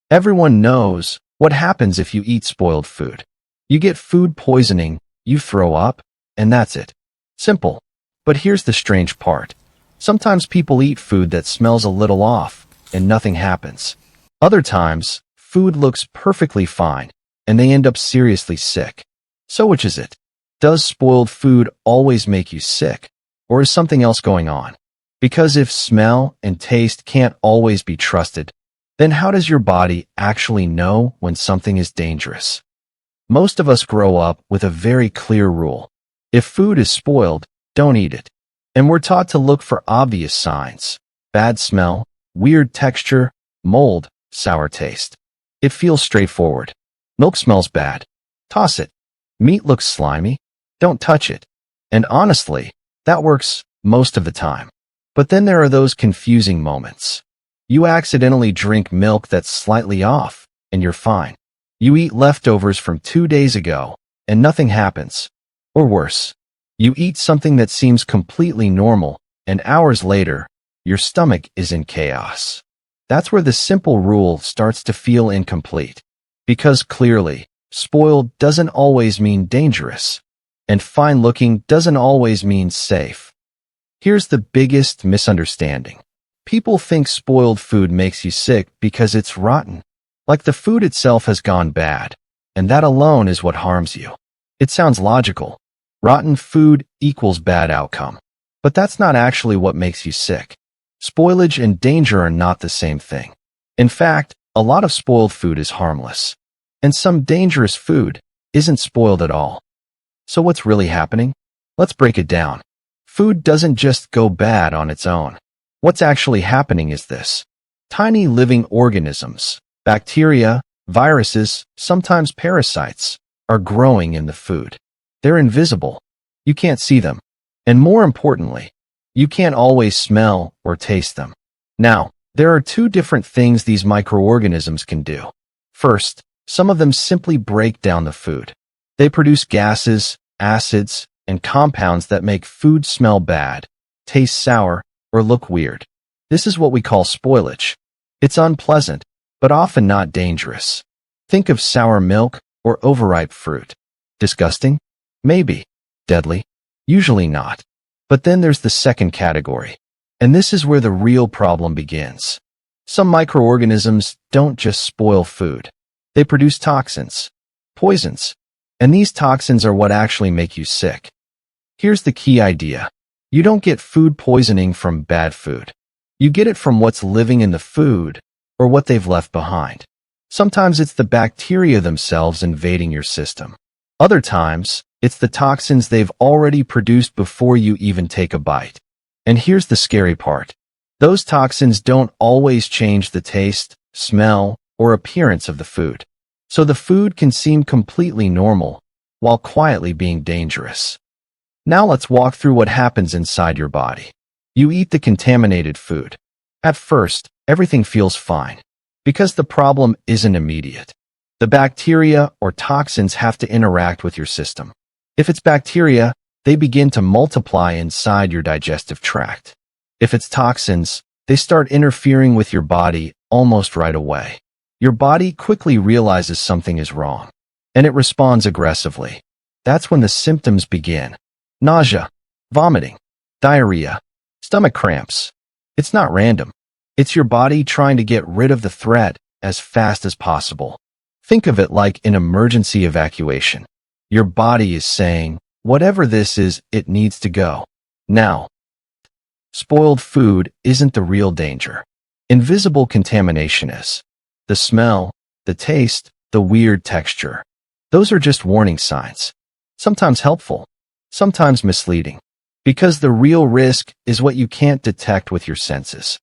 Everyone knows what happens if you eat spoiled food. You get food poisoning, you throw up, and that's it. Simple. But here's the strange part. Sometimes people eat food that smells a little off, and nothing happens. Other times, food looks perfectly fine, and they end up seriously sick. So which is it? Does spoiled food always make you sick? Or is something else going on? Because if smell and taste can't always be trusted, then how does your body actually know when something is dangerous? Most of us grow up with a very clear rule. If food is spoiled, don't eat it. And we're taught to look for obvious signs: bad smell, weird texture, mold, sour taste. It feels straightforward. Milk smells bad. Toss it. Meat looks slimy. Don't touch it. And honestly, that works most of the time. But then there are those confusing moments. You accidentally drink milk that's slightly off, and you're fine. You eat leftovers from 2 days ago, and nothing happens. Or worse, you eat something that seems completely normal, and hours later, your stomach is in chaos. That's where the simple rule starts to feel incomplete. Because clearly, spoiled doesn't always mean dangerous, and fine-looking doesn't always mean safe. Here's the biggest misunderstanding. People think spoiled food makes you sick because it's rotten, like the food itself has gone bad, and that alone is what harms you. It sounds logical. Rotten food equals bad outcome. But that's not actually what makes you sick. Spoilage and danger are not the same thing. In fact, a lot of spoiled food is harmless, and some dangerous food isn't spoiled at all. So what's really happening? Let's break it down. Food doesn't just go bad on its own. What's actually happening is this. Tiny living organisms, bacteria, viruses, sometimes parasites, are growing in the food. They're invisible. You can't see them. And more importantly, you can't always smell or taste them. Now, there are two different things these microorganisms can do. First, some of them simply break down the food. They produce gases, acids, and compounds that make food smell bad, taste sour, or look weird. This is what we call spoilage. It's unpleasant, but often not dangerous. Think of sour milk or overripe fruit. Disgusting? Maybe. Deadly? Usually not. But then there's the second category. And this is where the real problem begins. Some microorganisms don't just spoil food. They produce toxins, poisons, and these toxins are what actually make you sick. Here's the key idea. You don't get food poisoning from bad food. You get it from what's living in the food or what they've left behind. Sometimes it's the bacteria themselves invading your system. Other times, it's the toxins they've already produced before you even take a bite. And here's the scary part. Those toxins don't always change the taste, smell, or appearance of the food. So the food can seem completely normal, while quietly being dangerous. Now let's walk through what happens inside your body. You eat the contaminated food. At first, everything feels fine, because the problem isn't immediate. The bacteria or toxins have to interact with your system. If it's bacteria, they begin to multiply inside your digestive tract. If it's toxins, they start interfering with your body almost right away. Your body quickly realizes something is wrong, and it responds aggressively. That's when the symptoms begin. Nausea, vomiting, diarrhea, stomach cramps. It's not random. It's your body trying to get rid of the threat as fast as possible. Think of it like an emergency evacuation. Your body is saying, whatever this is, it needs to go. Now, spoiled food isn't the real danger. Invisible contamination is. The smell, the taste, the weird texture. Those are just warning signs. Sometimes helpful, sometimes misleading. Because the real risk is what you can't detect with your senses.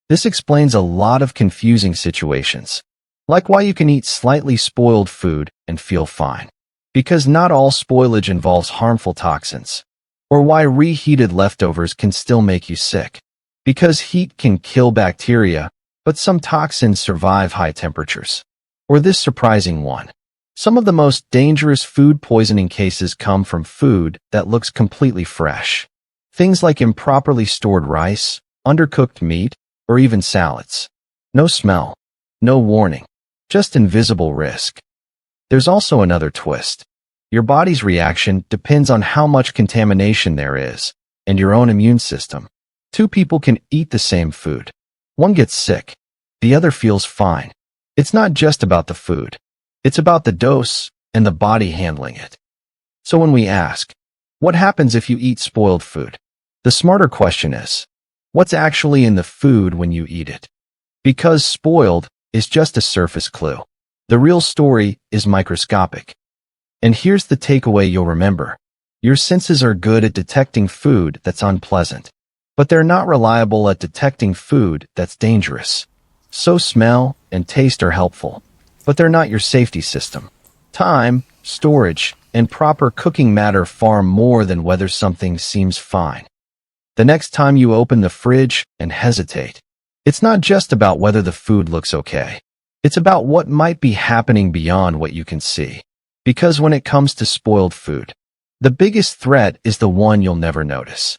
This explains a lot of confusing situations, like why you can eat slightly spoiled food and feel fine. Because not all spoilage involves harmful toxins. Or why reheated leftovers can still make you sick. Because heat can kill bacteria, but some toxins survive high temperatures. Or this surprising one. Some of the most dangerous food poisoning cases come from food that looks completely fresh. Things like improperly stored rice, undercooked meat, or even salads. No smell, no warning, just invisible risk. There's also another twist. Your body's reaction depends on how much contamination there is, and your own immune system. Two people can eat the same food. One gets sick, the other feels fine. It's not just about the food. It's about the dose and the body handling it. So when we ask, what happens if you eat spoiled food? The smarter question is, what's actually in the food when you eat it? Because spoiled is just a surface clue. The real story is microscopic. And here's the takeaway you'll remember. Your senses are good at detecting food that's unpleasant, but they're not reliable at detecting food that's dangerous. So smell and taste are helpful, but they're not your safety system. Time, storage, and proper cooking matter far more than whether something seems fine. The next time you open the fridge and hesitate, it's not just about whether the food looks okay. It's about what might be happening beyond what you can see. Because when it comes to spoiled food, the biggest threat is the one you'll never notice.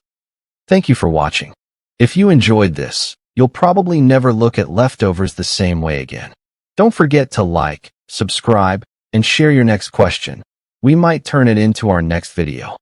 Thank you for watching. If you enjoyed this, you'll probably never look at leftovers the same way again. Don't forget to like, subscribe, and share your next question. We might turn it into our next video.